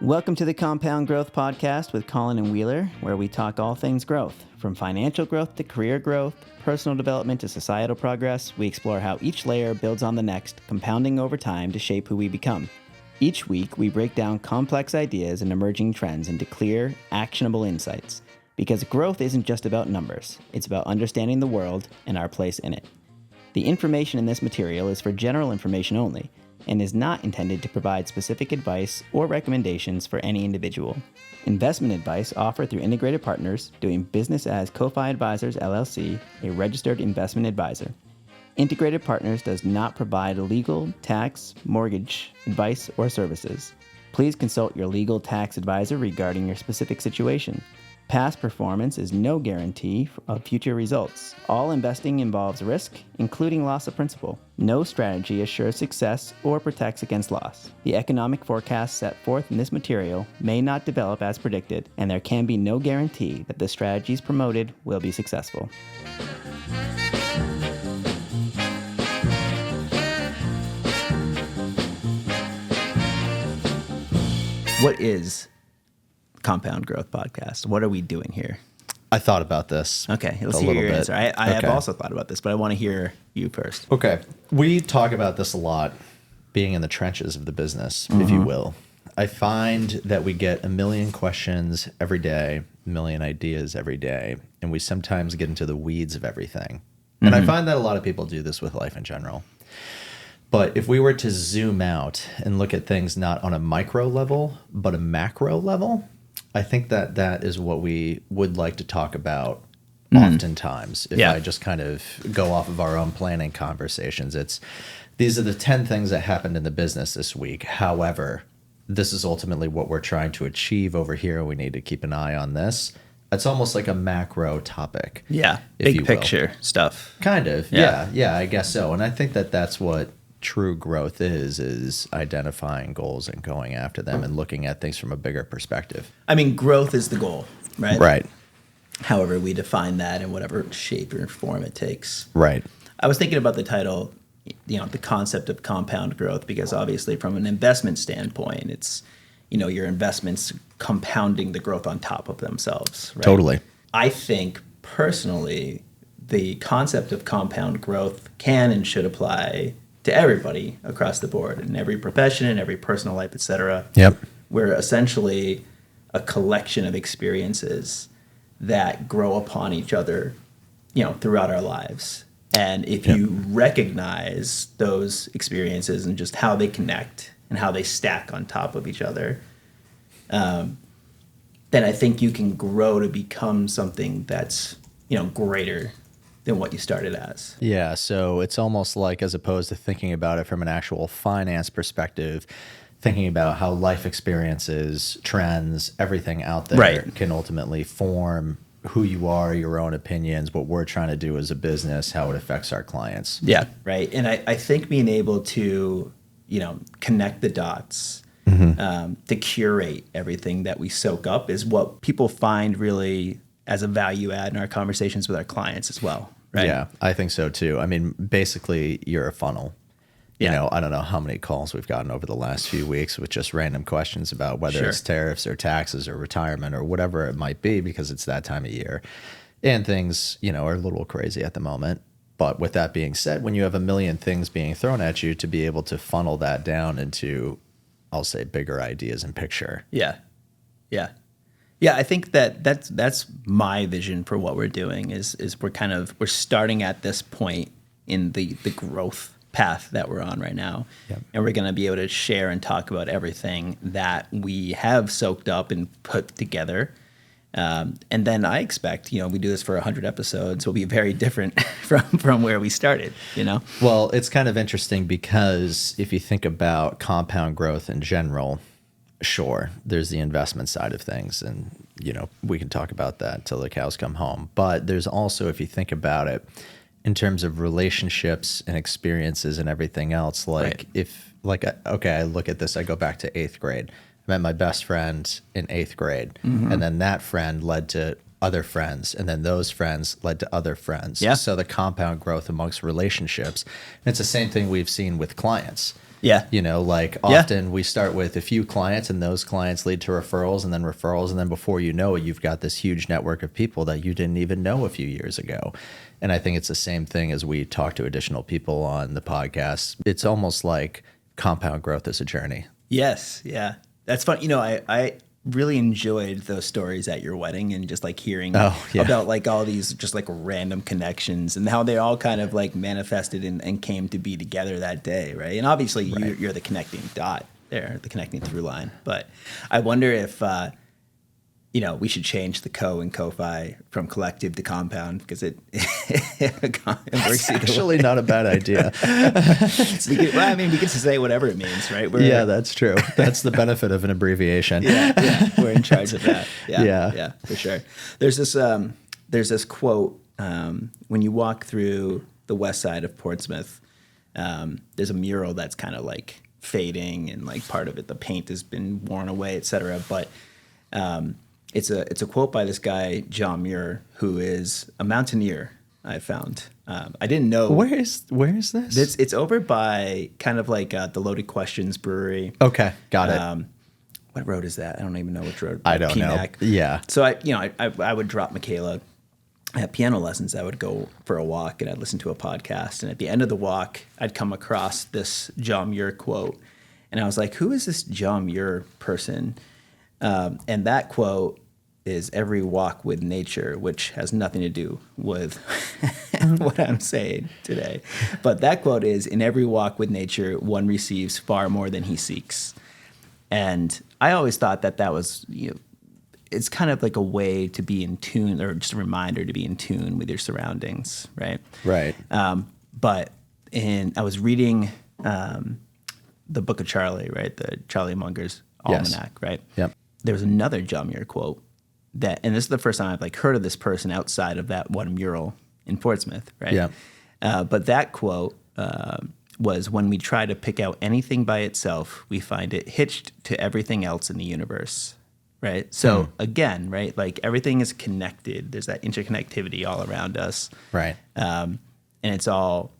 Welcome to the Compound Growth Podcast with Colin and Wheeler, where we talk all things growth. From financial growth to career growth, personal development to societal progress, we explore how each layer builds on the next, compounding over time to shape who we become. Each week, we break down complex ideas and emerging trends into clear, actionable insights. Because growth isn't just about numbers, it's about understanding the world and our place in it. The information in this material is for general information only, and is not intended to provide specific advice or recommendations for any individual. Investment advice offered through Integrated Partners, doing business as Ko-Fi Advisors LLC, a registered investment advisor. Integrated Partners does not provide legal, tax, mortgage, advice, or services. Please consult your legal tax advisor regarding your specific situation. Past performance is no guarantee of future results. All investing involves risk, including loss of principal. No strategy assures success or protects against loss. The economic forecasts set forth in this material may not develop as predicted, and there can be no guarantee that the strategies promoted will be successful. What is Compound Growth Podcast? What are we doing here? I thought about this. Okay, let's hear your answer. I have also thought about this, but I want to hear you first. Okay. We talk about this a lot, being in the trenches of the business, if you will. I find that we get a million questions every day, a million ideas every day, and we sometimes get into the weeds of everything. And I find that a lot of people do this with life in general. But if we were to zoom out and look at things not on a micro level, but a macro level, I think that that is what we would like to talk about oftentimes. If I just kind of go off of our own planning conversations, these are the 10 things that happened in the business this week. However, this is ultimately what we're trying to achieve over here. We need to keep an eye on this. It's almost like a macro topic. Yeah, big picture stuff. Kind of. Yeah, I guess so. And I think that that's what true growth is identifying goals and going after them and looking at things from a bigger perspective. I mean, growth is the goal, right? Right. However we define that in whatever shape or form it takes. Right. I was thinking about the title, the concept of compound growth, because obviously from an investment standpoint, it's, your investments compounding the growth on top of themselves, right? Totally. I think personally, the concept of compound growth can and should apply to everybody across the board, in every profession, in every personal life, etc. Yep. We're essentially a collection of experiences that grow upon each other, throughout our lives. And if you recognize those experiences and just how they connect and how they stack on top of each other, then I think you can grow to become something that's, greater than what you started as. Yeah, so it's almost like, as opposed to thinking about it from an actual finance perspective, thinking about how life experiences, trends, everything out there can ultimately form who you are, your own opinions, what we're trying to do as a business, how it affects our clients. Yeah, right. And I think being able to, connect the dots, to curate everything that we soak up is what people find really as a value add in our conversations with our clients as well. Right? Yeah, I think so too. I mean, basically, you're a funnel. Yeah. I don't know how many calls we've gotten over the last few weeks with just random questions about whether it's tariffs or taxes or retirement or whatever it might be, because it's that time of year. And things, are a little crazy at the moment. But with that being said, when you have a million things being thrown at you, to be able to funnel that down into, I'll say, bigger ideas and picture. Yeah. Yeah, I think that's my vision for what we're doing is we're starting at this point in the growth path that we're on right now. Yep. And we're going to be able to share and talk about everything that we have soaked up and put together. And then I expect, we do this for 100 episodes, will be very different from where we started, Well, it's kind of interesting because if you think about compound growth in general, sure, there's the investment side of things, and we can talk about that till the cows come home. But there's also, if you think about it, in terms of relationships and experiences and everything else, I look at this, I go back to 8th grade. I met my best friend in 8th grade, and then that friend led to other friends, and then those friends led to other friends. Yeah. So the compound growth amongst relationships. And it's the same thing we've seen with clients. Yeah. You know, like often we start with a few clients and those clients lead to referrals and then referrals. And then before you know it, you've got this huge network of people that you didn't even know a few years ago. And I think it's the same thing as we talk to additional people on the podcast. It's almost like compound growth is a journey. Yes. Yeah. That's fun. You know, I really enjoyed those stories at your wedding and just like hearing about like all these just like random connections and how they all kind of like manifested and came to be together that day. Right. And obviously you're the connecting dot there, the connecting through line. But I wonder if, you know, we should change the co and co-fi from collective to compound because it works actually not a bad idea. We get to say whatever it means, right? That's true. That's the benefit of an abbreviation. We're in charge of that. Yeah, for sure. There's this quote when you walk through the west side of Portsmouth. There's a mural that's kind of like fading and like part of it, the paint has been worn away, etc. But it's a quote by this guy, John Muir, who is a mountaineer, I found. I didn't know. Where is this? It's over by kind of like the Loaded Questions Brewery. Okay, got it. What road is that? I don't even know which road. I don't know. Yeah. So I would drop Michaela at piano lessons. I would go for a walk and I'd listen to a podcast. And at the end of the walk, I'd come across this John Muir quote. And I was like, who is this John Muir person? And that quote is every walk with nature, which has nothing to do with what I'm saying today. But that quote is, in every walk with nature, one receives far more than he seeks. And I always thought that was, you know, it's kind of like a way to be in tune, or just a reminder to be in tune with your surroundings, right? Right. But I was reading the Book of Charlie, right? The Charlie Munger's Almanac, right? Yep. There was another John Muir quote and this is the first time I've like heard of this person outside of that one mural in Portsmouth, right? Yeah. But that quote was, when we try to pick out anything by itself, we find it hitched to everything else in the universe, right? So again, right, like everything is connected. There's that interconnectivity all around us. Right. And it's all,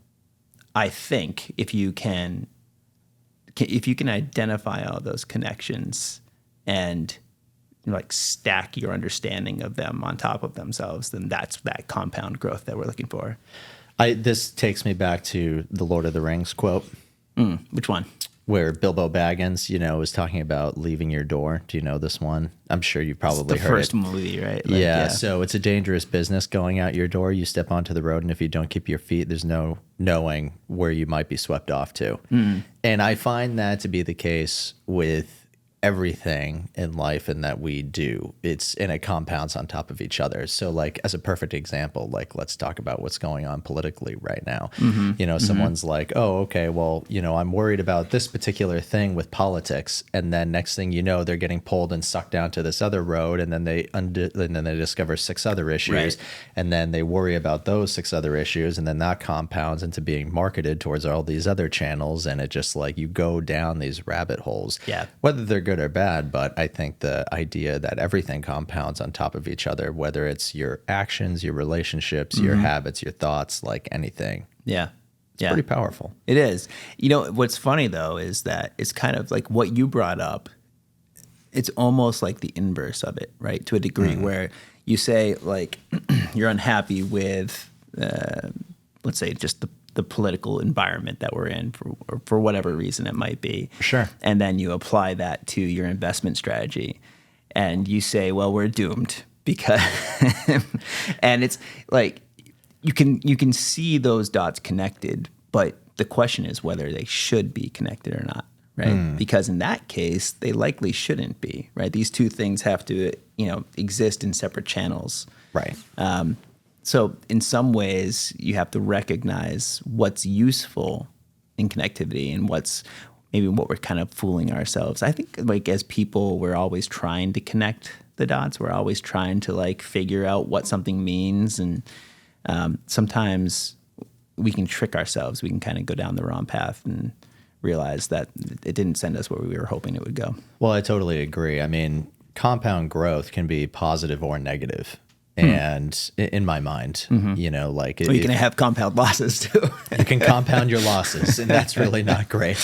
I think, if you can identify all those connections and like stack your understanding of them on top of themselves, then that's that compound growth that we're looking for. This takes me back to the Lord of the Rings quote. Which one? Where Bilbo Baggins, was talking about leaving your door. Do you know this one? I'm sure you probably heard it. It's the first movie, right? Like, yeah. So it's a dangerous business going out your door. You step onto the road, and if you don't keep your feet, there's no knowing where you might be swept off to. And I find that to be the case with everything in life and that we do. It compounds on top of each other. So like, as a perfect example, like let's talk about what's going on politically right now. Someone's like, oh, okay, well, I'm worried about this particular thing with politics. And then next thing you know, they're getting pulled and sucked down to this other road. And then they discover 6 other issues. Right. And then they worry about those 6 other issues. And then that compounds into being marketed towards all these other channels. And it just like, you go down these rabbit holes. Yeah. Whether they're good or bad, but I think the idea that everything compounds on top of each other, whether it's your actions, your relationships, your habits, your thoughts, like anything. Yeah. It's pretty powerful. It is. What's funny though is that it's kind of like what you brought up. It's almost like the inverse of it, right? To a degree where you say like you're unhappy with, let's say, just the political environment that we're in for whatever reason it might be. Sure. And then you apply that to your investment strategy and you say, well, we're doomed because, and it's like, you can see those dots connected, but the question is whether they should be connected or not, right? Because in that case, they likely shouldn't be, right? These two things have to, exist in separate channels. Right. So in some ways, you have to recognize what's useful in connectivity and what's maybe what we're kind of fooling ourselves. I think like as people, we're always trying to connect the dots. We're always trying to like figure out what something means. And sometimes we can trick ourselves. We can kind of go down the wrong path and realize that it didn't send us where we were hoping it would go. Well, I totally agree. I mean, compound growth can be positive or negative. And in my mind, you know, like Well, you can have compound losses too. you can compound your losses, and that's really not great.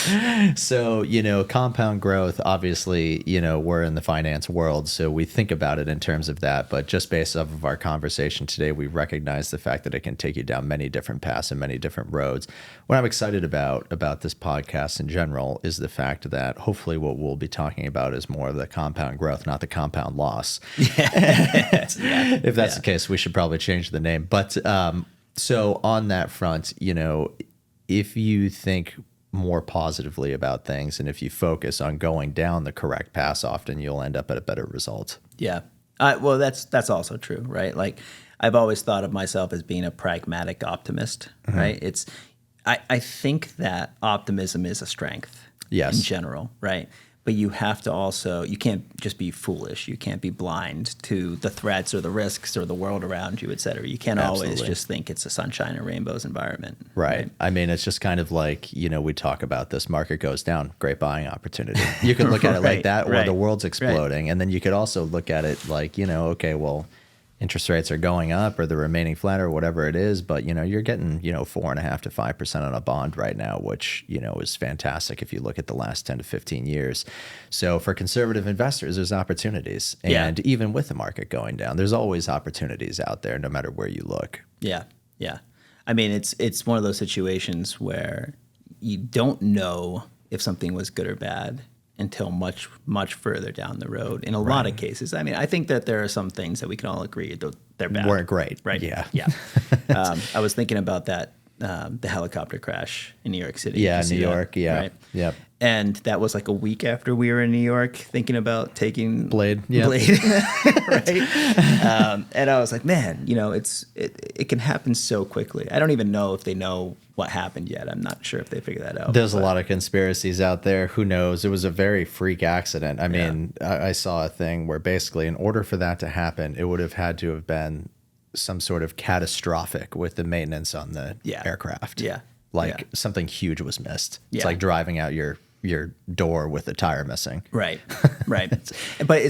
So, you know, compound growth, obviously, you know, we're in the finance world, so we think about it in terms of that. But just based off of our conversation today, we recognize the fact that it can take you down many different paths and many different roads. What I'm excited about this podcast in general is the fact that hopefully what we'll be talking about is more of the compound growth, not the compound loss. If that's the case, we should probably change the name. But so on that front, you know, if you think more positively about things and if you focus on going down the correct path, often you'll end up at a better result. Yeah. Well, that's also true, right? Like I've always thought of myself as being a pragmatic optimist, right? I think that optimism is a strength in general, right? But you have to also, you can't just be foolish. You can't be blind to the threats or the risks or the world around you, et cetera. You can't always just think it's a sunshine and rainbows environment. Right. I mean, it's just kind of like, you know, we talk about this market goes down, great buying opportunity. You can look at it like that, or the world's exploding. And then you could also look at it like, you know, okay, well, interest rates are going up or they're remaining flat or whatever it is, but you know, you're getting, you know, 4.5% to 5% on a bond right now, which, you know, is fantastic if you look at the last 10 to 15 years. So for conservative investors, there's opportunities. And even with the market going down, there's always opportunities out there no matter where you look. Yeah. Yeah. I mean, it's one of those situations where you don't know if something was good or bad until much, much further down the road in a lot of cases. I mean, I think that there are some things that we can all agree they're bad. Weren't great. Right. Yeah. Yeah. I was thinking about that, the helicopter crash in New York City. Yeah, New York. Yeah. Right? Yep. And that was like a week after we were in New York thinking about taking Blade. Right? And I was like, man, you know, it can happen so quickly. I don't even know if they know what happened yet. I'm not sure if they figured that out. There's a lot of conspiracies out there. Who knows? It was a very freak accident. I mean, I saw a thing where basically in order for that to happen, it would have had to have been some sort of catastrophic with the maintenance on the aircraft. Yeah. Like something huge was missed. It's like driving out your door with a tire missing. Right. But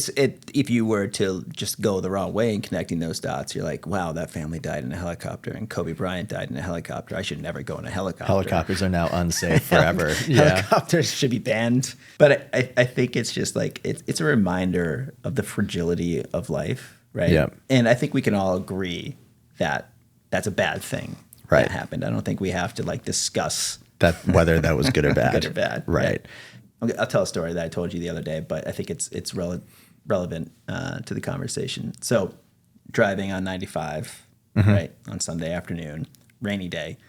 if you were to just go the wrong way in connecting those dots, you're like, wow, that family died in a helicopter and Kobe Bryant died in a helicopter. I should never go in a helicopter. Helicopters are now unsafe forever. Helicopters should be banned. But I think it's just like, it's a reminder of the fragility of life, right? Yeah. And I think we can all agree that that's a bad thing that happened. I don't think we have to like discuss that whether that was good or bad. Good or bad. Right. I'll tell a story that I told you the other day, but I think it's relevant to the conversation. So driving on 95, right, on Sunday afternoon, rainy day,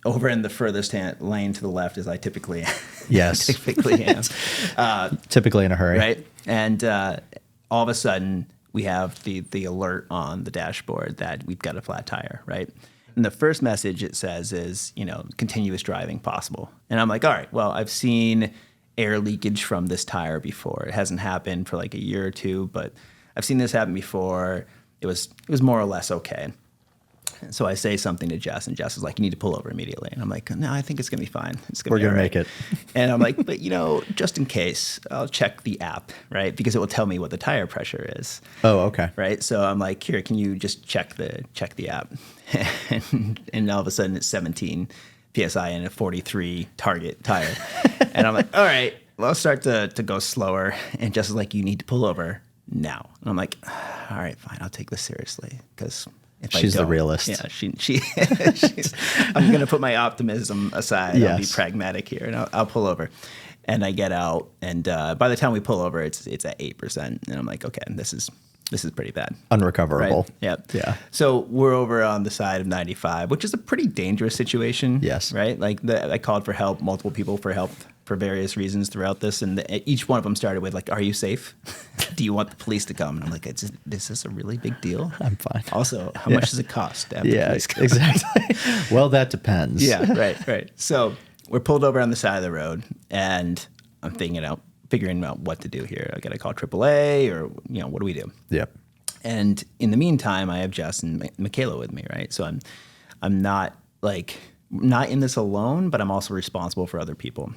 over in the furthest lane to the left as I typically am. Yes. typically am. Typically in a hurry. Right. And all of a sudden we have the alert on the dashboard that we've got a flat tire, right? And the first message it says is, you know, continuous driving possible. And I'm like, all right, well, I've seen air leakage from this tire before. It hasn't happened for like a year or two, but I've seen this happen before. It was more or less okay. And so I say something to Jess, and Jess is like, you need to pull over immediately. And I'm like, no, I think it's going to be fine. We're going to make it. And I'm like, but, you know, just in case, I'll check the app, right? Because it will tell me what the tire pressure is. Oh, okay. Right? So I'm like, here, can you just check the app? And all of a sudden it's 17 PSI and a 43 target tire. And I'm like, all right, well, I'll start to go slower. And Jess is like, you need to pull over now. And I'm like, all right, fine, I'll take this seriously because... She's the realist. Yeah, she's I'm going to put my optimism aside. I'll be pragmatic here, and I'll pull over. And I get out, and by the time we pull over, it's at 8%, and I'm like, okay, this is pretty bad. Unrecoverable. Right? Yep. Yeah. So we're over on the side of 95, which is a pretty dangerous situation. Yes. Right? Like I called for help, multiple people for help for various reasons throughout this, and each one of them started with like, "Are you safe? Do you want the police to come?" And I'm like, "Is this a really big deal?" I'm fine. Also, how much does it cost to have the police come? Exactly. Well, that depends. Yeah, right. So we're pulled over on the side of the road, and I'm figuring out what to do here. I got to call AAA, or what do we do? Yep. And in the meantime, I have Jess and Michaela with me, right? So I'm not in this alone, but I'm also responsible for other people.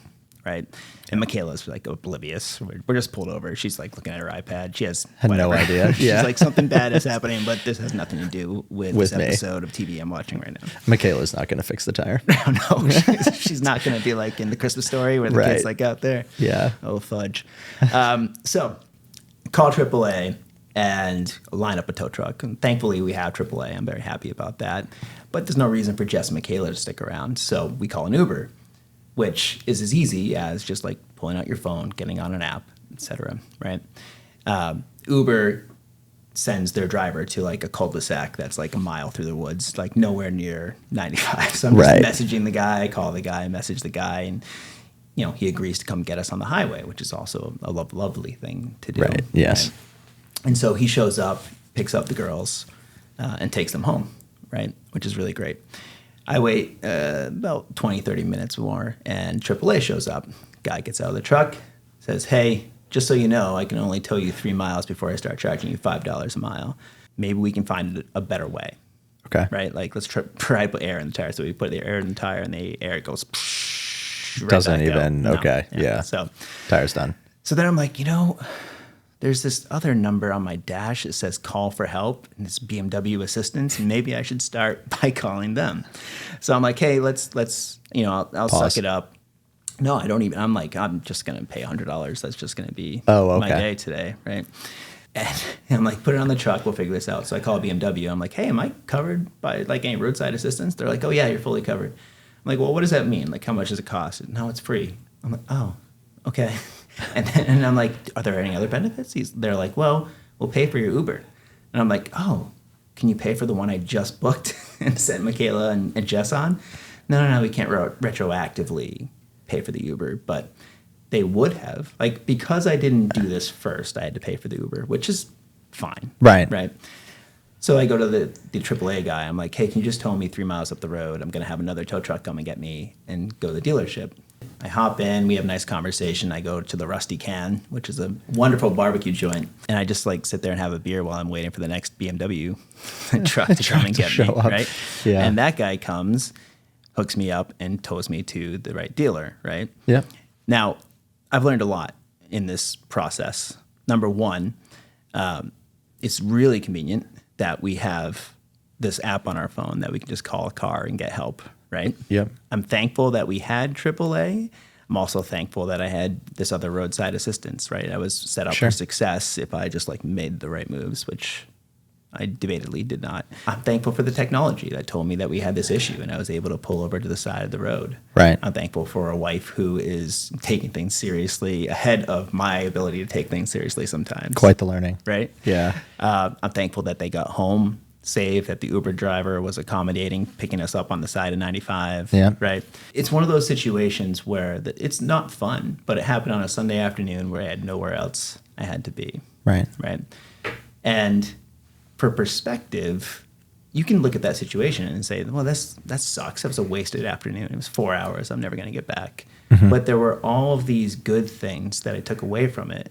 right? And Michaela's like oblivious. We're just pulled over. She's like looking at her iPad. She has Had no idea. She's like, something bad is happening, but this has nothing to do with this me. episode of TV I'm watching right now. Michaela's not going to fix the tire. No, she's not going to be like in the Christmas Story where the kid's like out there. Yeah. Oh, fudge. So call AAA and line up a tow truck. And thankfully, we have AAA. I'm very happy about that. But there's no reason for Jess and Michaela to stick around. So we call an Uber, which is as easy as just like pulling out your phone, getting on an app, etc. Right? Uber sends their driver to like a cul-de-sac that's like a mile through the woods, like nowhere near 95. So I'm just messaging the guy, call the guy, message the guy, and he agrees to come get us on the highway, which is also a lovely thing to do. Right. Yes. Right? And so he shows up, picks up the girls, and takes them home, right? Which is really great. I wait about 20, 30 minutes more, and AAA shows up. Guy gets out of the truck, says, "Hey, just so you know, I can only tow you 3 miles before I start charging you $5 a mile. Maybe we can find a better way." Okay. Right? Like, let's try to put air in the tire. So we put the air in the tire, and the air goes right Doesn't back even, out. okay, No. yeah. So Tire's done. So then I'm like, there's this other number on my dash that says call for help, and it's BMW assistance. And maybe I should start by calling them. So I'm like, hey, let's I'll suck it up. No, I don't even. I'm just going to pay $100. That's just going to be my day today, right? And I'm like, put it on the truck. We'll figure this out. So I call BMW. I'm like, hey, am I covered by like any roadside assistance? They're like, oh yeah, you're fully covered. I'm like, well, what does that mean? Like, how much does it cost? No, it's free. I'm like, oh, okay. And I'm like, are there any other benefits? They're like, well, we'll pay for your Uber. And I'm like, oh, can you pay for the one I just booked and sent Michaela and Jess on? No, we can't retroactively pay for the Uber, but they would have. Like, because I didn't do this first, I had to pay for the Uber, which is fine. Right. So I go to the AAA guy. I'm like, hey, can you just tow me 3 miles up the road? I'm going to have another tow truck come and get me and go to the dealership. I hop in. We have a nice conversation. I go to the Rusty Can, which is a wonderful barbecue joint. And I just like sit there and have a beer while I'm waiting for the next BMW truck to come and get me. Right? Yeah. And that guy comes, hooks me up, and tows me to the right dealer. Right? Yeah. Now, I've learned a lot in this process. Number one, it's really convenient that we have this app on our phone that we can just call a car and get help, right? Yep. I'm thankful that we had AAA. I'm also thankful that I had this other roadside assistance, right? I was set up for success if I just like made the right moves, which I debatedly did not. I'm thankful for the technology that told me that we had this issue and I was able to pull over to the side of the road. Right. I'm thankful for a wife who is taking things seriously ahead of my ability to take things seriously sometimes. Quite the learning. Right? Yeah. I'm thankful that they got home safe, that the Uber driver was accommodating, picking us up on the side of 95. Yeah. Right? It's one of those situations where it's not fun, but it happened on a Sunday afternoon where I had nowhere else I had to be. Right. Right? And for perspective, you can look at that situation and say, well, that sucks. That was a wasted afternoon. It was 4 hours. I'm never going to get back. Mm-hmm. But there were all of these good things that I took away from it.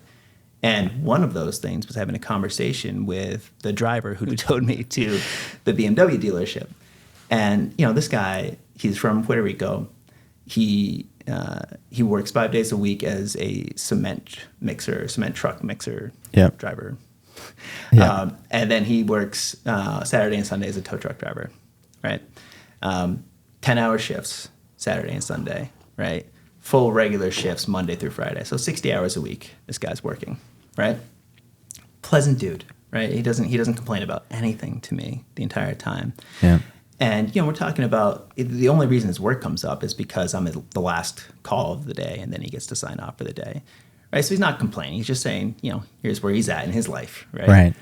And one of those things was having a conversation with the driver who towed me to the BMW dealership. And, this guy, he's from Puerto Rico. He works 5 days a week as a cement truck mixer driver. Yeah. And then he works Saturday and Sunday as a tow truck driver, right? 10-hour shifts Saturday and Sunday, right? Full regular shifts Monday through Friday. So 60 hours a week this guy's working, right? Pleasant dude, right? He doesn't complain about anything to me the entire time. Yeah. And, we're talking about the only reason his work comes up is because I'm at the last call of the day and then he gets to sign off for the day. Right, so he's not complaining. He's just saying, here's where he's at in his life, right? Right.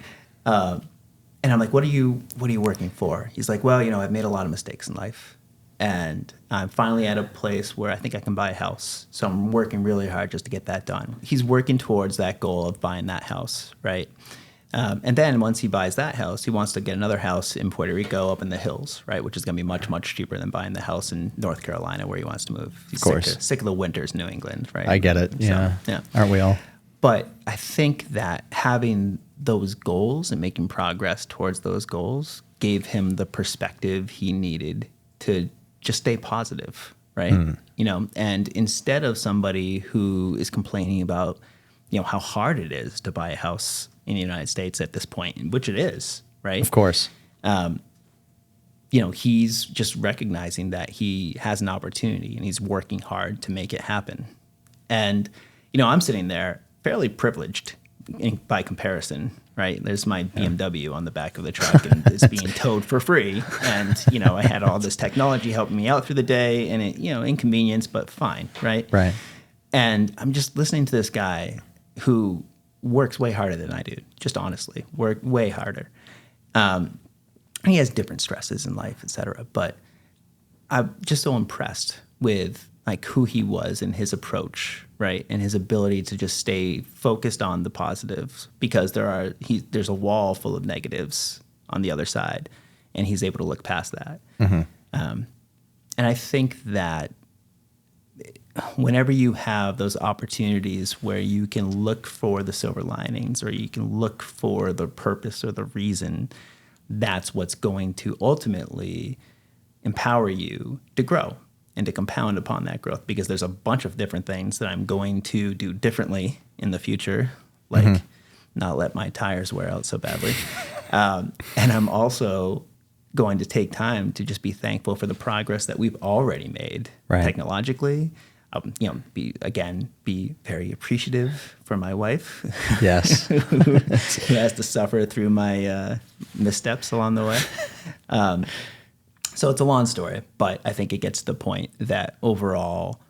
And I'm like, what are you working for? He's like, well, I've made a lot of mistakes in life, and I'm finally at a place where I think I can buy a house. So I'm working really hard just to get that done. He's working towards that goal of buying that house, right? And then once he buys that house, he wants to get another house in Puerto Rico up in the hills, right? Which is going to be much, much cheaper than buying the house in North Carolina where he wants to move. He's of course. sick of the winters in New England, right? I get it. Yeah. Aren't we all? But I think that having those goals and making progress towards those goals gave him the perspective he needed to just stay positive, right? and instead of somebody who is complaining about, how hard it is to buy a house in the United States at this point, which it is, right? Of course. He's just recognizing that he has an opportunity and he's working hard to make it happen. And, I'm sitting there fairly privileged by comparison, right? There's my BMW on the back of the truck and it's being towed for free. And, I had all this technology helping me out through the day and it, inconvenience, but fine, right? Right. And I'm just listening to this guy who works way harder than I do, just honestly, work way harder. He has different stresses in life, et cetera. But I'm just so impressed with like who he was and his approach, right? And his ability to just stay focused on the positives because there's a wall full of negatives on the other side, and he's able to look past that. Mm-hmm. And I think that whenever you have those opportunities where you can look for the silver linings or you can look for the purpose or the reason, that's what's going to ultimately empower you to grow and to compound upon that growth, because there's a bunch of different things that I'm going to do differently in the future, like not let my tires wear out so badly. And I'm also going to take time to just be thankful for the progress that we've already made technologically. Be very appreciative for my wife. Yes. who has to suffer through my missteps along the way. So it's a long story, but I think it gets to the point that overall,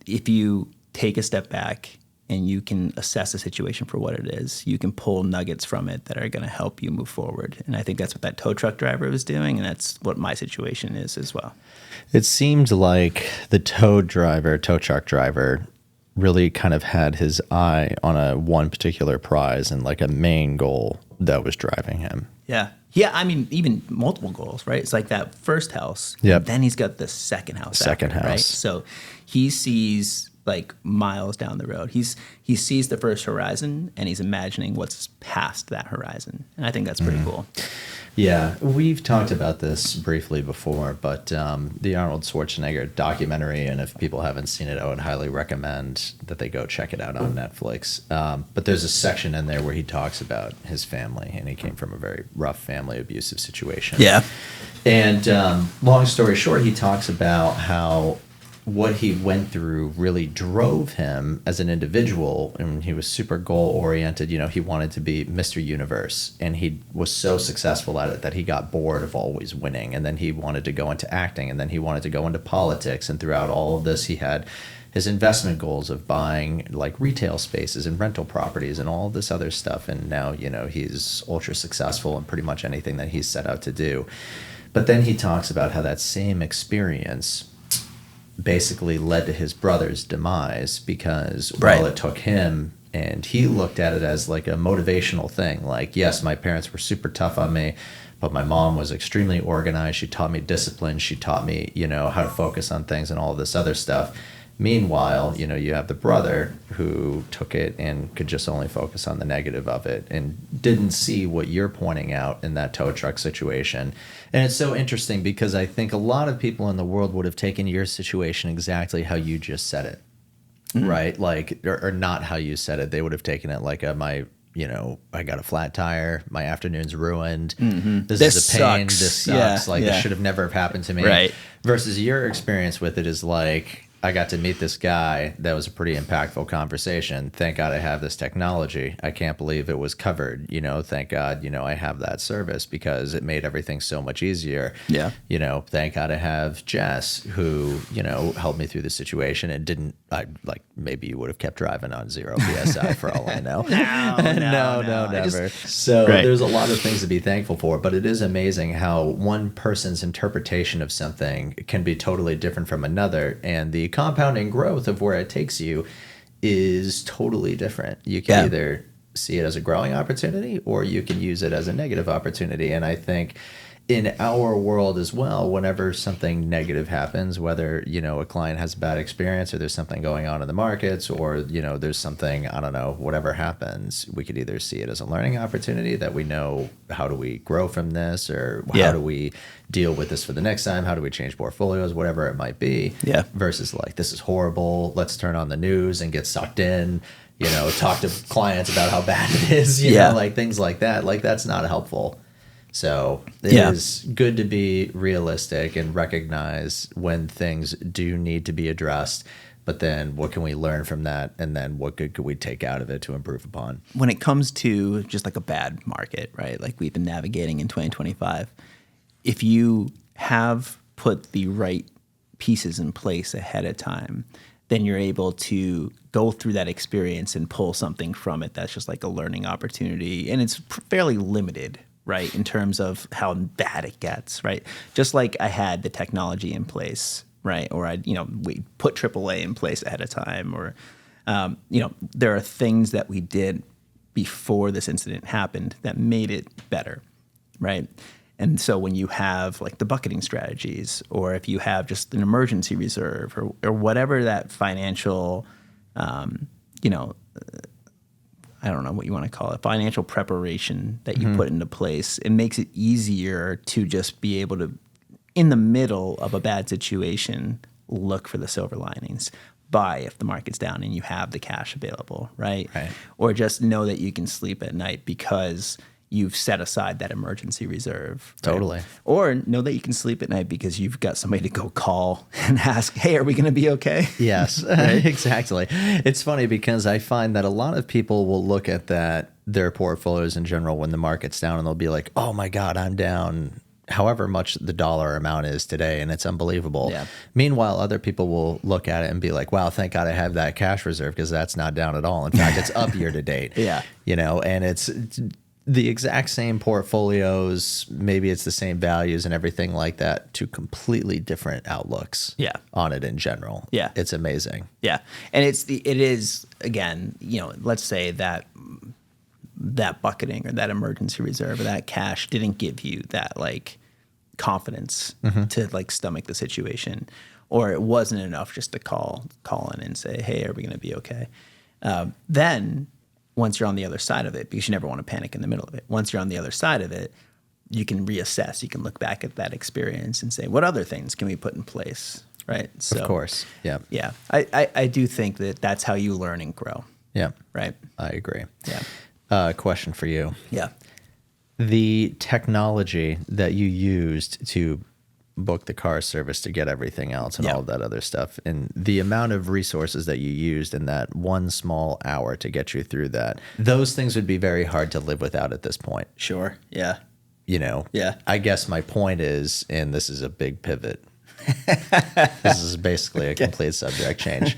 if you take a step back and you can assess the situation for what it is, you can pull nuggets from it that are going to help you move forward. And I think that's what that tow truck driver was doing, and that's what my situation is as well. It seemed like the tow truck driver really kind of had his eye on one particular prize and like a main goal that was driving him. Yeah. Yeah, I mean, even multiple goals, right? It's like that first house. Yep. Then he's got the second house. Right? So he sees like miles down the road. He sees the first horizon and he's imagining what's past that horizon. And I think that's pretty cool. Yeah, we've talked about this briefly before, but the Arnold Schwarzenegger documentary, and if people haven't seen it, I would highly recommend that they go check it out on Netflix. But there's a section in there where he talks about his family, and he came from a very rough family, abusive situation. Yeah. And long story short, he talks about how what he went through really drove him as an individual, and he was super goal-oriented. He wanted to be Mr. Universe, and he was so successful at it that he got bored of always winning, and then he wanted to go into acting, and then he wanted to go into politics, and throughout all of this, he had his investment goals of buying like retail spaces and rental properties and all of this other stuff, and now, he's ultra successful in pretty much anything that he's set out to do. But then he talks about how that same experience basically led to his brother's demise, because while it took him, and he looked at it as like a motivational thing, like, yes, my parents were super tough on me, but my mom was extremely organized. She taught me discipline. She taught me, how to focus on things and all this other stuff. Meanwhile, you have the brother who took it and could just only focus on the negative of it and didn't see what you're pointing out in that tow truck situation. And it's so interesting because I think a lot of people in the world would have taken your situation exactly how you just said it, right? Like, or not how you said it. They would have taken it like I got a flat tire. My afternoon's ruined. Mm-hmm. This is a pain. Sucks. This sucks. This should have never have happened to me. Right. Versus your experience with it is like, I got to meet this guy. That was a pretty impactful conversation. Thank God I have this technology. I can't believe it was covered. Thank God, I have that service because it made everything so much easier. Yeah. Thank God I have Jess who, helped me through the situation and didn't, maybe you would have kept driving on 0 PSI for all I know. No, never. There's a lot of things to be thankful for, but it is amazing how one person's interpretation of something can be totally different from another. And the compounding growth of where it takes you is totally different. You can either see it as a growing opportunity or you can use it as a negative opportunity. And I think in our world as well, whenever something negative happens, whether, a client has a bad experience or there's something going on in the markets or, there's something, I don't know, whatever happens, we could either see it as a learning opportunity that we know how do we grow from this or how do we deal with this for the next time? How do we change portfolios, whatever it might be, versus like, this is horrible. Let's turn on the news and get sucked in, talk to clients about how bad it is, you know, like things like that. Like that's not helpful. So it is good to be realistic and recognize when things do need to be addressed, but then what can we learn from that? And then what good could we take out of it to improve upon? When it comes to just like a bad market, right? Like we've been navigating in 2025, if you have put the right pieces in place ahead of time, then you're able to go through that experience and pull something from it that's just like a learning opportunity. And it's fairly limited, right, in terms of how bad it gets, right? Just like I had the technology in place, right? Or we put AAA in place ahead of time, or, there are things that we did before this incident happened that made it better, right? And so when you have like the bucketing strategies, or if you have just an emergency reserve or whatever that financial, I don't know what you want to call it, financial preparation that you put into place, it makes it easier to just be able to, in the middle of a bad situation, look for the silver linings. Buy if the market's down and you have the cash available, right? Or just know that you can sleep at night because you've set aside that emergency reserve. Right? Totally. Or know that you can sleep at night because you've got somebody to go call and ask, hey, are we going to be okay? Yes, exactly. It's funny because I find that a lot of people will look at their portfolios in general when the market's down and they'll be like, oh my God, I'm down however much the dollar amount is today, and it's unbelievable. Meanwhile, other people will look at it and be like, wow, thank God I have that cash reserve because that's not down at all. In fact, it's up year to date. And it's the exact same portfolios, maybe it's the same values and everything like that, to completely different outlooks on it in general. It's amazing. And it is, again, let's say that bucketing or that emergency reserve or that cash didn't give you that like confidence to like stomach the situation, or it wasn't enough just to call in and say, hey, are we going to be okay? Then once you're on the other side of it, because you never want to panic in the middle of it, once you're on the other side of it, you can reassess, you can look back at that experience and say, what other things can we put in place, right? So, of course, I do think that that's how you learn and grow. Right? I agree. Question for you. The technology that you used to book the car service to get everything else and all of that other stuff, and the amount of resources that you used in that one small hour to get you through that, those things would be very hard to live without at this point. Sure. I guess my point is, and this is a big pivot, this is basically a complete subject change.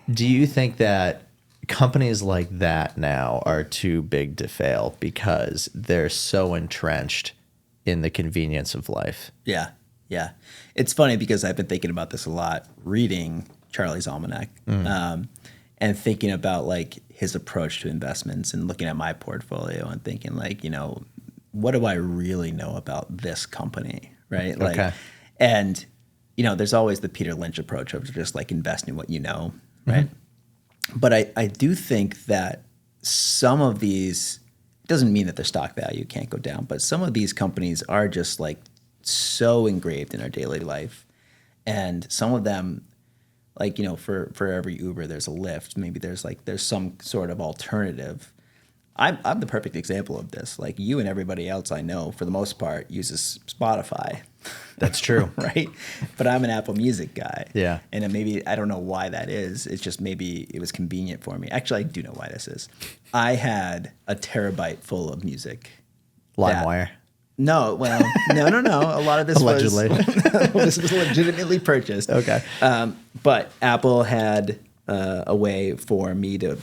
Do you think that companies like that now are too big to fail because they're so entrenched in the convenience of life? It's funny because I've been thinking about this a lot, reading Charlie's Almanac, and thinking about like his approach to investments and looking at my portfolio and thinking like, what do I really know about this company, right? Like, and there's always the Peter Lynch approach of just like invest in what you know, right? But I do think that some of these, doesn't mean that their stock value can't go down, but some of these companies are just like so engraved in our daily life. And some of them, like, for every Uber, there's a Lyft. Maybe there's some sort of alternative. I'm the perfect example of this. Like you and everybody else I know, for the most part, uses Spotify. That's true. Right? But I'm an Apple Music guy. And then maybe, I don't know why that is. It's just maybe it was convenient for me. Actually, I do know why this is. I had a terabyte full of music. LimeWire. No, well, no. A lot of this allegedly. This was legitimately purchased. Okay. But Apple had a way for me to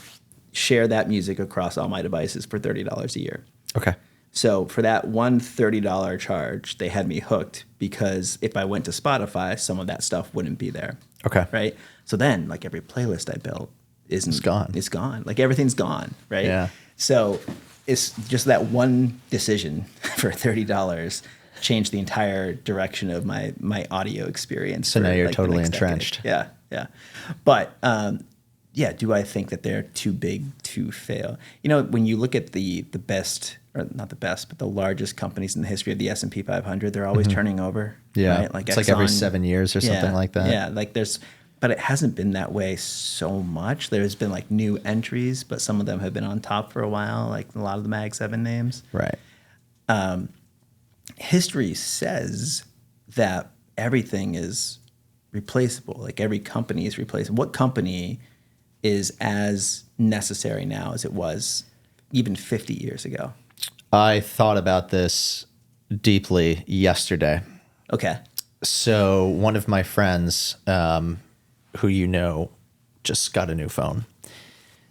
share that music across all my devices for $30 a year. Okay. So for that one $30 charge, they had me hooked because if I went to Spotify, some of that stuff wouldn't be there. Okay. Right? So then, like, every playlist I built it's gone. It's gone. Like, everything's gone, right? Yeah. So it's just that one decision for $30 changed the entire direction of my audio experience. So now you're like, totally entrenched. Decade. Yeah. But yeah, do I think that they're too big to fail? You know, when you look at the best, or not the best, but the largest companies in the history of the S&P 500, they're always turning over. Yeah. Right? Like it's like every 7 years or something like that. Yeah. Like but it hasn't been that way so much. There's been like new entries, but some of them have been on top for a while, like a lot of the Mag 7 names. Right. History says that everything is replaceable. Like every company is replaceable. What company is as necessary now as it was even 50 years ago? I thought about this deeply yesterday. Okay. So one of my friends, who you know, just got a new phone,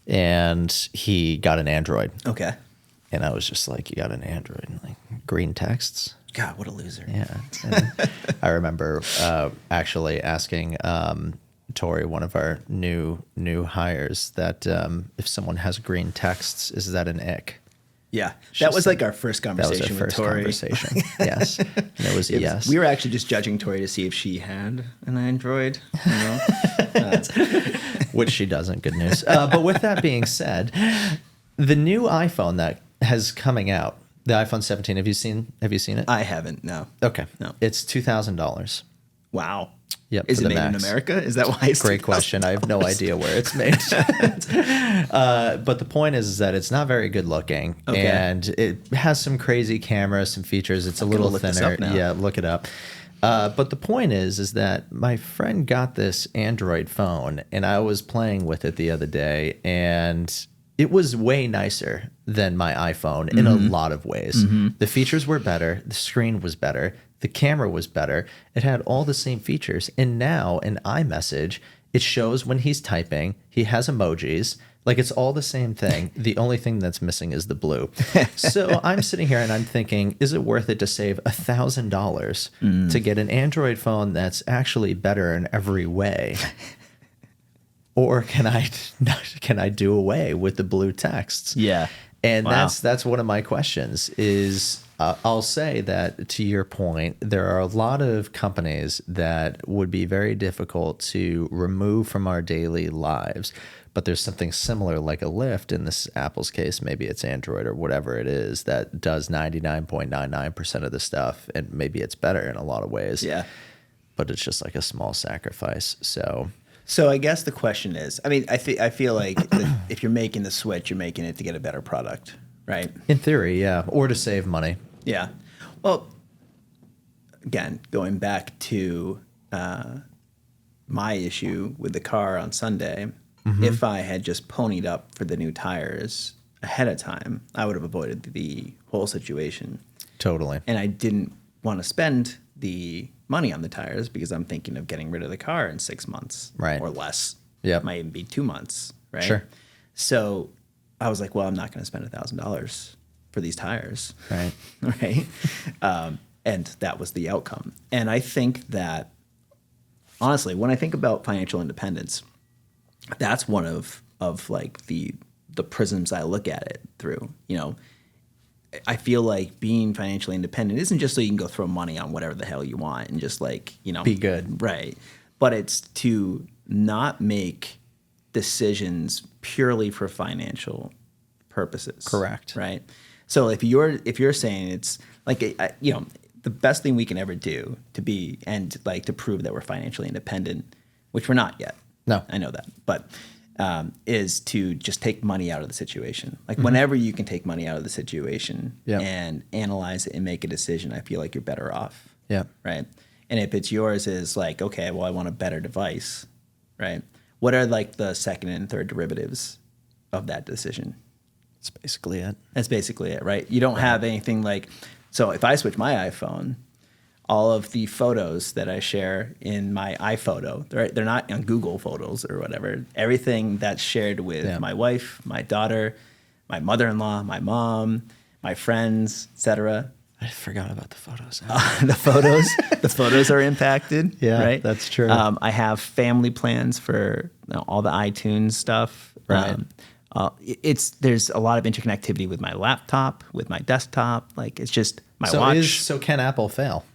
and he got an Android. Okay. And I was just like, you got an Android? And like, green texts? God, what a loser. Yeah. And I remember actually asking Tori, one of our new hires, that if someone has green texts, is that an ick? Yeah. That was like our first conversation with Tori. Conversation. Yes. And it was a yes. We were actually just judging Tori to see if she had an Android. You know? Which she doesn't, good news. But with that being said, the new iPhone that has coming out, the iPhone 17, have you seen it? I haven't, no. Okay. No. It's $2,000. Wow. Yep. Is it made in America? Is that why it's Great question. I have no idea where it's made. But the point is that it's not very good looking, and it has some crazy cameras, some features. It's a little thinner. Yeah, look it up. But the point is that my friend got this Android phone, and I was playing with it the other day, and it was way nicer than my iPhone in a lot of ways. The features were better. The screen was better. The camera was better. It had all the same features. And now in iMessage, it shows when he's typing. He has emojis. Like, it's all the same thing. The only thing that's missing is the blue. So I'm sitting here and I'm thinking, is it worth it to save $1,000 to get an Android phone that's actually better in every way? Or can I do away with the blue texts? Yeah. And that's one of my questions is, I'll say that, to your point, there are a lot of companies that would be very difficult to remove from our daily lives, but there's something similar like a Lyft, in this Apple's case, maybe it's Android or whatever it is, that does 99.99% of the stuff, and maybe it's better in a lot of ways. Yeah. But it's just like a small sacrifice. So I guess the question is, I mean, I feel like if you're making the switch, you're making it to get a better product, right? In theory, yeah. Or to save money. Yeah. Well, again, going back to my issue with the car on Sunday, if I had just ponied up for the new tires ahead of time, I would have avoided the whole situation. Totally. And I didn't want to spend the money on the tires because I'm thinking of getting rid of the car in 6 months, right, or less. Yeah, it might even be 2 months, right? Sure. So I was like, well, I'm not going to spend $1,000 for these tires, right? Right. And that was the outcome. And I think that, honestly, when I think about financial independence, that's one of like the prisms I look at it through. You know, I feel like being financially independent isn't just so you can go throw money on whatever the hell you want and just, like, you know, be good. Right. But it's to not make decisions purely for financial purposes. Correct. Right. So if you're saying it's like, you know, the best thing we can ever do to be, and like to prove that we're financially independent, which we're not yet. No, I know that. But is to just take money out of the situation. Like, whenever you can take money out of the situation and analyze it and make a decision, I feel like you're better off. Yeah. Right. And if it's yours is like, okay, well, I want a better device, right? What are like the second and third derivatives of that decision? That's basically it. That's basically it, right? You don't have anything like, so if I switch my iPhone, all of the photos that I share in my iPhoto, they're not on Google Photos or whatever. Everything that's shared with my wife, my daughter, my mother-in-law, my mom, my friends, etc. I forgot about the photos. The photos are impacted. Yeah, right? That's true. I have family plans for all the iTunes stuff. Right. There's a lot of interconnectivity with my laptop, with my desktop. Like, it's just my So watch. So can Apple fail?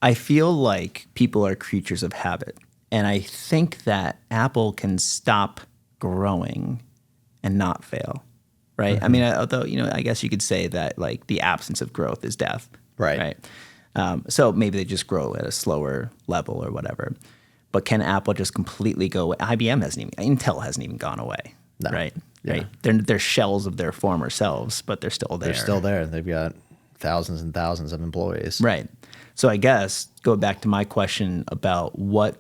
I feel like people are creatures of habit. And I think that Apple can stop growing and not fail, right? I mean, although, I guess you could say that like the absence of growth is death, Right. So maybe they just grow at a slower level or whatever. But can Apple just completely go away? Intel hasn't even gone away, No. right? Yeah. Right. They're shells of their former selves, but they're still there. They're still there. They've got thousands and thousands of employees. Right. So I guess go back to my question about what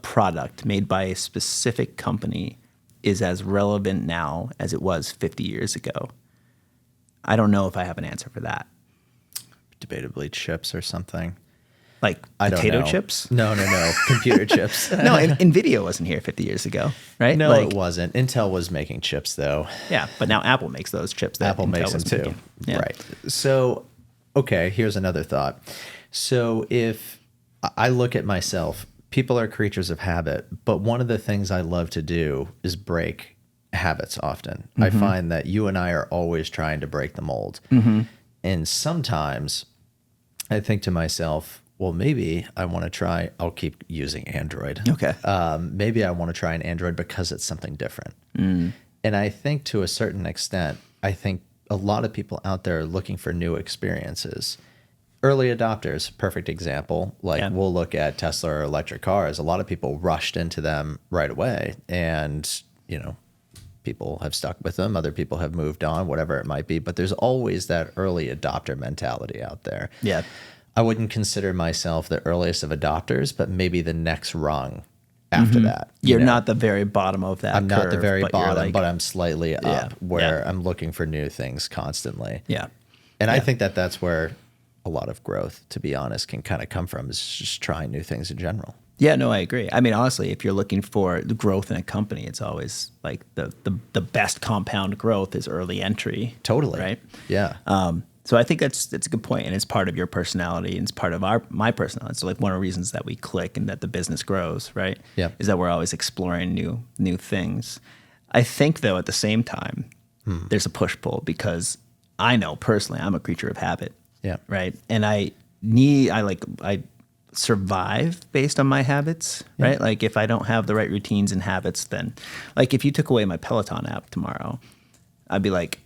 product made by a specific company is as relevant now as it was 50 years ago. I don't know if I have an answer for that. Debatably chips or something. Like I don't potato know. chips? No. Computer chips. No, NVIDIA wasn't here 50 years ago, right? No, it wasn't. Intel was making chips, though. Yeah, but now Apple makes those chips that Apple Intel makes them was too. making. Yeah. Right. So, okay, here's another thought. So if I look at myself, people are creatures of habit, but one of the things I love to do is break habits often. I find that you and I are always trying to break the mold. And sometimes I think to myself, well, maybe I want to try, I'll keep using Android. Okay. Maybe I want to try an Android because it's something different. And I think to a certain extent, I think a lot of people out there are looking for new experiences. Early adopters, perfect example. Like we'll look at Tesla or electric cars. A lot of people rushed into them right away. And, people have stuck with them. Other people have moved on, whatever it might be. But there's always that early adopter mentality out there. Yeah. I wouldn't consider myself the earliest of adopters, but maybe the next rung after that. You're not the very bottom of that I'm not the curve, very but you're bottom, like, but I'm slightly up where yeah. I'm looking for new things constantly. Yeah. And I think that that's where a lot of growth, to be honest, can kind of come from, is just trying new things in general. Yeah, no, I agree. I mean, honestly, if you're looking for the growth in a company, it's always like the best compound growth is early entry. Totally. Right? Yeah. So I think that's a good point, and it's part of your personality, and it's part of my personality. So like one of the reasons that we click and that the business grows, right? Yeah. Is that we're always exploring new things. I think though at the same time, there's a push pull because I know personally I'm a creature of habit. Yeah. Right. And I survive based on my habits, right? Like if I don't have the right routines and habits, then like if you took away my Peloton app tomorrow, I'd be like,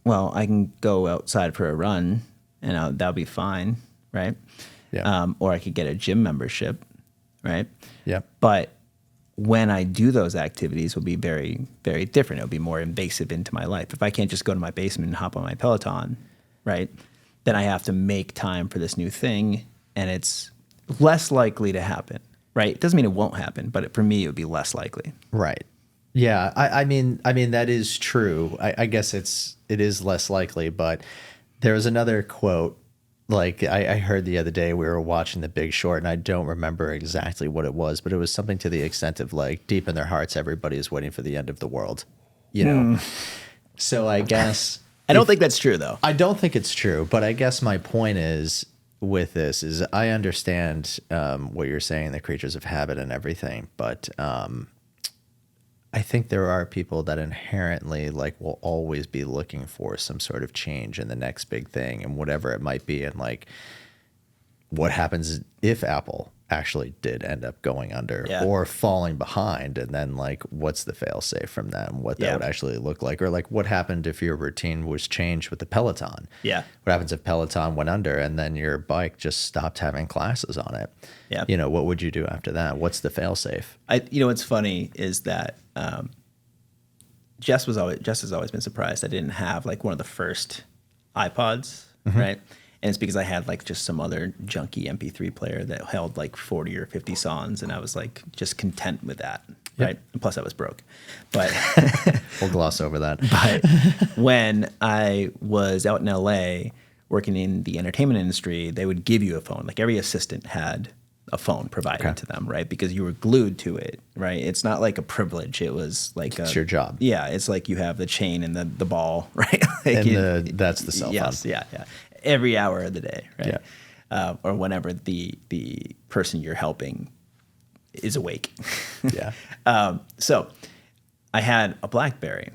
well, I can go outside for a run and that'll be fine, right? Yeah. Or I could get a gym membership, right? Yeah. But when I do those activities, will be very, very different. It'll be more invasive into my life. If I can't just go to my basement and hop on my Peloton, right? Then I have to make time for this new thing, and it's less likely to happen, right? It doesn't mean it won't happen, but for me, it would be less likely. Right. Yeah. I mean, that is true. I guess it is less likely, but there was another quote. Like I heard the other day, we were watching The Big Short, and I don't remember exactly what it was, but it was something to the extent of like, deep in their hearts, everybody is waiting for the end of the world, So I guess I don't think that's true, though. I don't think it's true, but I guess my point is with this is I understand what you're saying, the creatures of habit and everything, but I think there are people that inherently like will always be looking for some sort of change in the next big thing and whatever it might be. And like, what happens if Apple actually did end up going under or falling behind? And then like, what's the fail safe from them? What that would actually look like? Or like, what happened if your routine was changed with the Peloton? Yeah. What happens if Peloton went under and then your bike just stopped having classes on it? Yeah. What would you do after that? What's the fail safe? What's funny is that Jess has always been surprised I didn't have like one of the first iPods, right? And it's because I had like just some other junky MP3 player that held like 40 or 50 songs, and I was like just content with that, right? And plus I was broke. But we'll gloss over that. But when I was out in LA working in the entertainment industry, they would give you a phone. Like every assistant had a phone provided to them, right? Because you were glued to it, right? It's not like a privilege. It was like it's your job. Yeah, it's like you have the chain and the ball, right? Like that's the cell phone. Yes, yeah. Every hour of the day, right? Yeah. Or whenever the person you're helping is awake. Yeah. So I had a BlackBerry,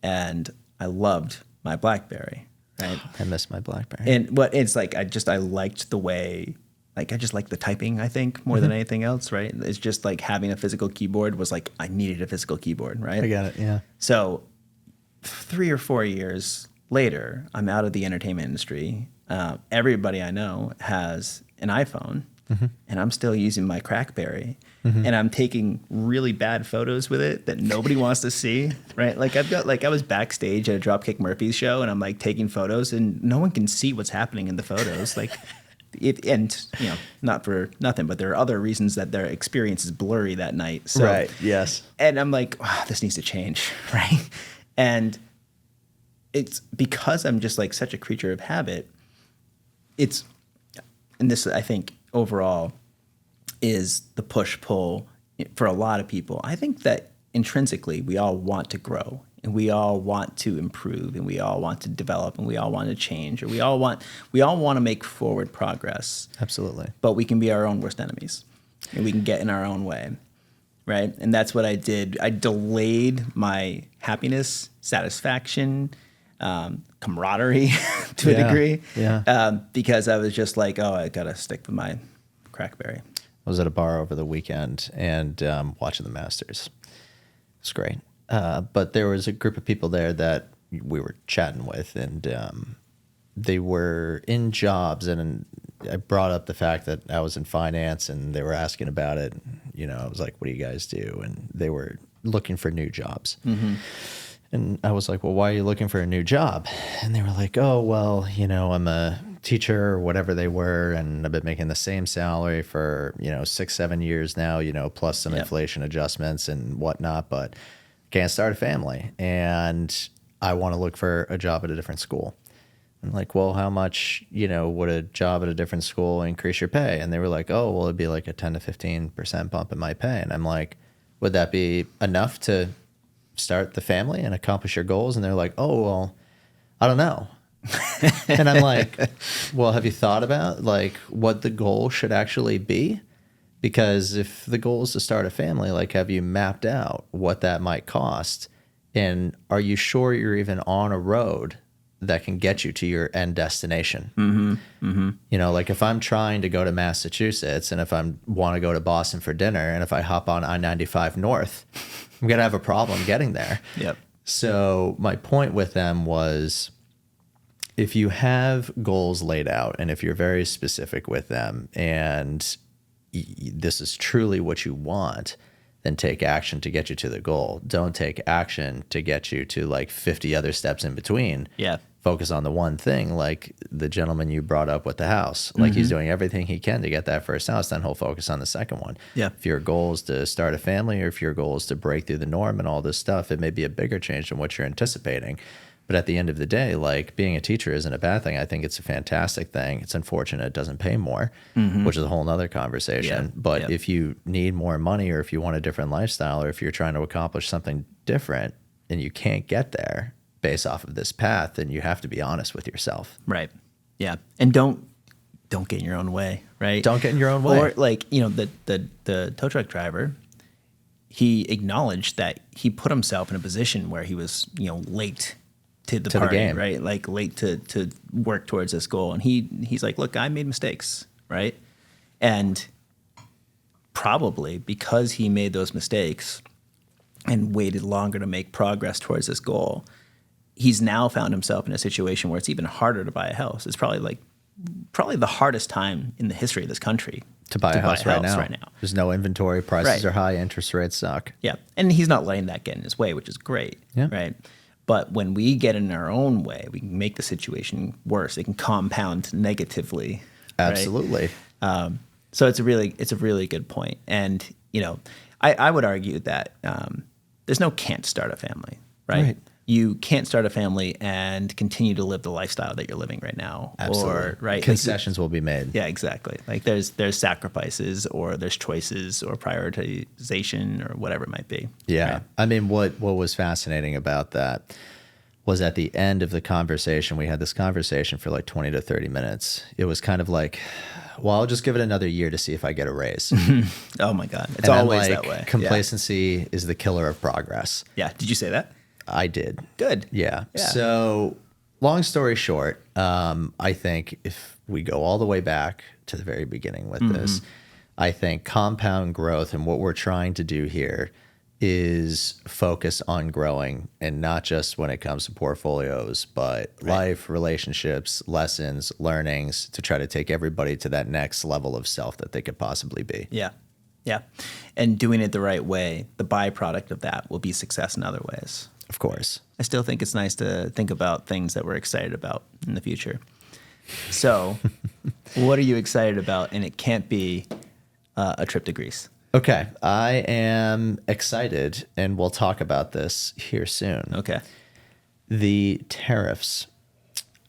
and I loved my BlackBerry, right? I miss my BlackBerry. And what it's like, I liked the way, like, I just liked the typing, I think, more than anything else, right? It's just like having a physical keyboard was like, I needed a physical keyboard, right? I got it, yeah. So 3 or 4 years later, I'm out of the entertainment industry. Everybody I know has an iPhone, and I'm still using my Crackberry, and I'm taking really bad photos with it that nobody wants to see, right? Like I was backstage at a Dropkick Murphys show, and I'm like taking photos, and no one can see what's happening in the photos, like. And not for nothing, but there are other reasons that their experience is blurry that night. So, right. Yes. And I'm like, wow, this needs to change, right? And it's because I'm just like such a creature of habit. And this, I think, overall is the push-pull for a lot of people. I think that intrinsically we all want to grow, and we all want to improve, and we all want to develop, and we all want to change, or we all want to make forward progress. Absolutely. But we can be our own worst enemies, and we can get in our own way, right? And that's what I did. I delayed my happiness, satisfaction, camaraderie to a degree, because I was just like, oh, I gotta stick with my Crackberry. I was at a bar over the weekend and watching the Masters. It's great. But there was a group of people there that we were chatting with, and they were in jobs, and I brought up the fact that I was in finance, and they were asking about it. I was like, what do you guys do? And they were looking for new jobs. And I was like, well, why are you looking for a new job? And they were like, oh, well, I'm a teacher or whatever they were, and I've been making the same salary for, 6-7 years now, plus some inflation adjustments and whatnot, but can't start a family, and I want to look for a job at a different school. I'm like, well, how much, would a job at a different school increase your pay? And they were like, oh, well, it'd be like a 10 to 15% bump in my pay. And I'm like, would that be enough to start the family and accomplish your goals? And they're like, oh, well, I don't know. And I'm like, well, have you thought about like what the goal should actually be? Because if the goal is to start a family, like, have you mapped out what that might cost? And are you sure you're even on a road that can get you to your end destination? Like if I'm trying to go to Massachusetts, and if I want to go to Boston for dinner, and if I hop on I-95 North, I'm going to have a problem getting there. Yep. So my point with them was, if you have goals laid out, and if you're very specific with them, and this is truly what you want, then take action to get you to the goal. Don't take action to get you to like 50 other steps in between. Yeah. Focus on the one thing, like the gentleman you brought up with the house. Like he's doing everything he can to get that first house, then he'll focus on the second one. Yeah. If your goal is to start a family, or if your goal is to break through the norm and all this stuff, it may be a bigger change than what you're anticipating. But at the end of the day, like, being a teacher isn't a bad thing. I think it's a fantastic thing. It's unfortunate it doesn't pay more, which is a whole nother conversation. But if you need more money, or if you want a different lifestyle, or if you're trying to accomplish something different and you can't get there based off of this path, then you have to be honest with yourself. Right. Yeah. And don't get in your own way, right? Don't get in your own way. Or like, the tow truck driver, he acknowledged that he put himself in a position where he was, late to the party, game. right? Like late to work towards this goal. And he's like, look, I made mistakes, right? And probably because he made those mistakes and waited longer to make progress towards this goal, he's now found himself in a situation where it's even harder to buy a house. It's probably the hardest time in the history of this country to buy a house right now. There's no inventory, prices are high, interest rates suck. Yeah. And he's not letting that get in his way, which is great, right? But when we get in our own way, we can make the situation worse. It can compound negatively. Absolutely. Right? So it's a really good point. And, I would argue that there's no can't start a family, right? You can't start a family and continue to live the lifestyle that you're living right now. Absolutely. Or, Concessions will be made. Yeah, exactly. Like there's sacrifices, or there's choices, or prioritization, or whatever it might be. Yeah. Right? I mean, what was fascinating about that was, at the end of the conversation, we had this conversation for like 20 to 30 minutes. It was kind of like, well, I'll just give it another year to see if I get a raise. Oh my God. It's and always that way. Complacency is the killer of progress. Yeah. Did you say that? I did. Good. Yeah. So long story short, I think if we go all the way back to the very beginning with this, I think compound growth and what we're trying to do here is focus on growing, and not just when it comes to portfolios, but life, relationships, lessons, learnings, to try to take everybody to that next level of self that they could possibly be. Yeah. Yeah. And doing it the right way, the byproduct of that will be success in other ways. Of course. I still think it's nice to think about things that we're excited about in the future. So what are you excited about? And it can't be a trip to Greece. Okay. I am excited, and we'll talk about this here soon. Okay. The tariffs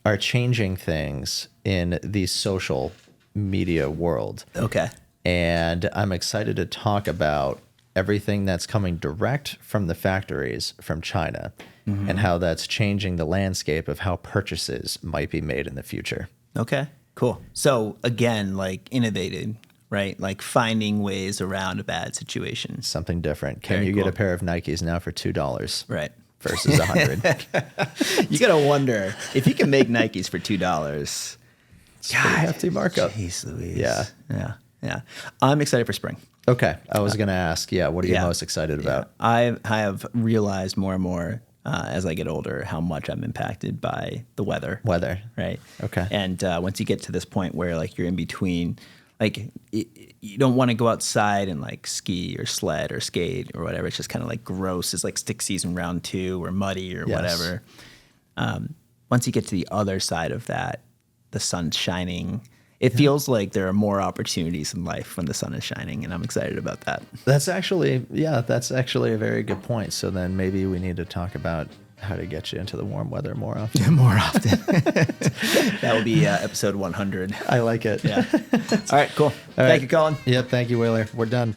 are changing things in the social media world. Okay. And I'm excited to talk about everything that's coming direct from the factories from China and how that's changing the landscape of how purchases might be made in the future. Okay, cool. So again, like innovating, right? Like finding ways around a bad situation. Something different. Can Very you cool. get a pair of Nikes now for $2 Right. versus $100? You got to wonder if you can make Nikes for $2. It's a pretty hefty markup. Jeez Louise. Yeah. Yeah. Yeah. I'm excited for spring. Okay. I was going to ask, what are you most excited about? I have realized more and more as I get older how much I'm impacted by the weather. Weather. Right. Okay. And once you get to this point where like you're in between, like you don't want to go outside and like ski or sled or skate or whatever. It's just kind of like gross. It's like stick season round 2 or muddy or whatever. Once you get to the other side of that, the sun's shining. It feels like there are more opportunities in life when the sun is shining, and I'm excited about that. That's actually a very good point. So then maybe we need to talk about how to get you into the warm weather more often. More often. That will be episode 100. I like it. Yeah. All right, cool. Thank you, Colin. Yep. Thank you, Wheeler. We're done.